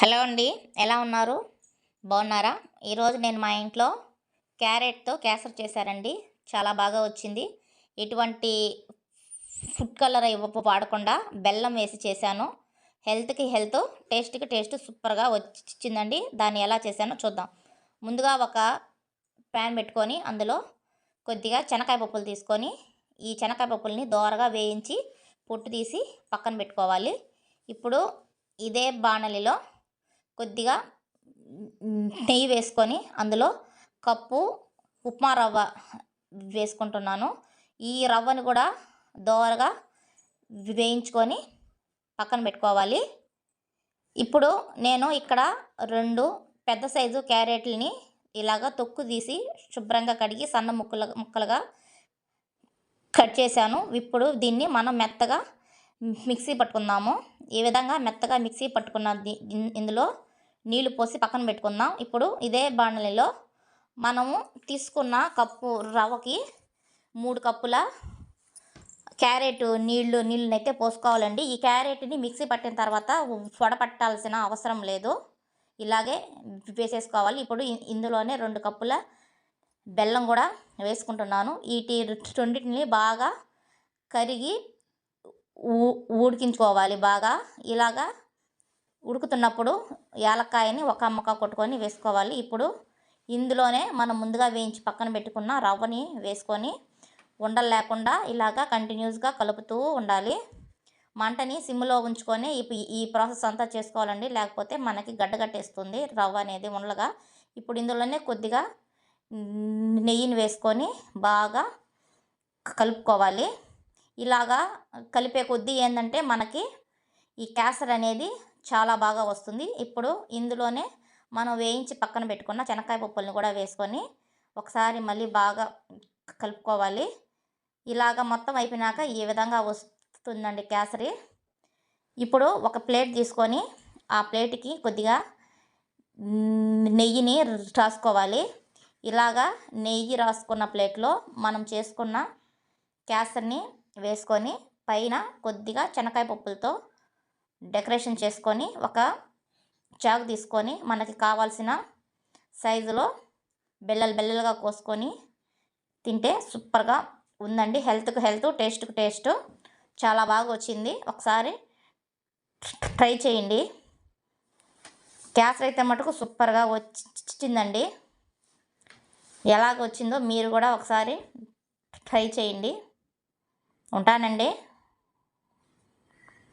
Hello అండి, ఎలా ఉన్నారు? బాగున్నారా? ఈరోజు నేను మా ఇంట్లో క్యారెట్తో కేసరి చేశారండి. చాలా బాగా వచ్చింది. ఎటువంటి ఫుడ్ కలర్ వాడకుండా బెల్లం వేసి చేశాను. హెల్త్కి హెల్త్, టేస్ట్కి టేస్ట్ సూపర్గా వచ్చిందండి. దాన్ని ఎలా చేశానో చూద్దాం. ముందుగా ఒక ప్యాన్ పెట్టుకొని అందులో కొద్దిగా శనగకాయ పప్పులు తీసుకొని ఈ శనగకాయ పప్పుల్ని దోరగా వేయించి పొట్టు తీసి పక్కన పెట్టుకోవాలి. ఇప్పుడు ఇదే బాణలిలో కొద్దిగా నెయ్యి వేసుకొని అందులో కప్పు ఉప్మా రవ్వ వేసుకుంటున్నాను. ఈ రవ్వను కూడా దోరగా వేయించుకొని పక్కన పెట్టుకోవాలి. ఇప్పుడు నేను ఇక్కడ 2 పెద్ద సైజు క్యారెట్లని ఇలాగా తొక్కు తీసి శుభ్రంగా కడిగి సన్న ముక్కలుగా కట్ చేశాను. ఇప్పుడు దీన్ని మనం మెత్తగా మిక్సీ పట్టుకుందాము. ఈ విధంగా మెత్తగా మిక్సీ పట్టుకున్న ఇందులో నీళ్లు పోసి పక్కన పెట్టుకుందాం. ఇప్పుడు ఇదే బాణలిలో మనము తీసుకున్న కప్పు రవ్వకి 3 కప్పుల క్యారెట్ నీళ్ళనైతే పోసుకోవాలండి. ఈ క్యారెట్ని మిక్సీ పట్టిన తర్వాత వడపట్టాల్సిన అవసరం లేదు, ఇలాగే వేసేసుకోవాలి. ఇప్పుడు ఇందులోనే 2 కప్పుల బెల్లం కూడా వేసుకుంటున్నాను. రెండింటిని బాగా కరిగి ఉడికించుకోవాలి. బాగా ఇలాగా ఉడుకుతున్నప్పుడు యాలక్కాయని ఒక అమ్మక కొట్టుకొని వేసుకోవాలి. ఇప్పుడు ఇందులోనే మనం ముందుగా వేయించి పక్కన పెట్టుకున్న రవ్వని వేసుకొని ఉండలు లేకుండా ఇలాగా కంటిన్యూస్గా కలుపుతూ ఉండాలి. మంటని సిమ్లో ఉంచుకొని ఈ ప్రాసెస్ అంతా చేసుకోవాలండి, లేకపోతే మనకి గడ్డగట్టేస్తుంది రవ్వ అనేది ఉండలుగా. ఇప్పుడు ఇందులోనే కొద్దిగా నెయ్యిని వేసుకొని బాగా కలుపుకోవాలి. ఇలాగా కలిపే కొద్దీ ఏంటంటే మనకి ఈ కేసరి అనేది చాలా బాగా వస్తుంది. ఇప్పుడు ఇందులోనే మనం వేయించి పక్కన పెట్టుకున్న శనగకాయ పప్పుల్ని కూడా వేసుకొని ఒకసారి మళ్ళీ బాగా కలుపుకోవాలి. ఇలాగ మొత్తం అయిపోయినాక ఈ విధంగా వస్తుందండి కేసరి. ఇప్పుడు ఒక ప్లేట్ తీసుకొని ఆ ప్లేట్కి కొద్దిగా నెయ్యిని రాసుకోవాలి. ఇలాగా నెయ్యి రాసుకున్న ప్లేట్లో మనం చేసుకున్న కేసరిని వేసుకొని పైన కొద్దిగా శనగకాయ పప్పులతో డెకరేషన్ చేసుకొని ఒక చాకు తీసుకొని మనకి కావాల్సిన సైజులో బెల్లలుగా కోసుకొని తింటే సూపర్గా ఉందండి. హెల్త్కి హెల్త్, టేస్ట్కి టేస్ట్ చాలా బాగా వచ్చింది. ఒకసారి ట్రై చేయండి. కేసరి అయితే మటుకు సూపర్గా వచ్చిందండి. ఎలాగ వచ్చిందో మీరు కూడా ఒకసారి ట్రై చేయండి. ఉంటానండి.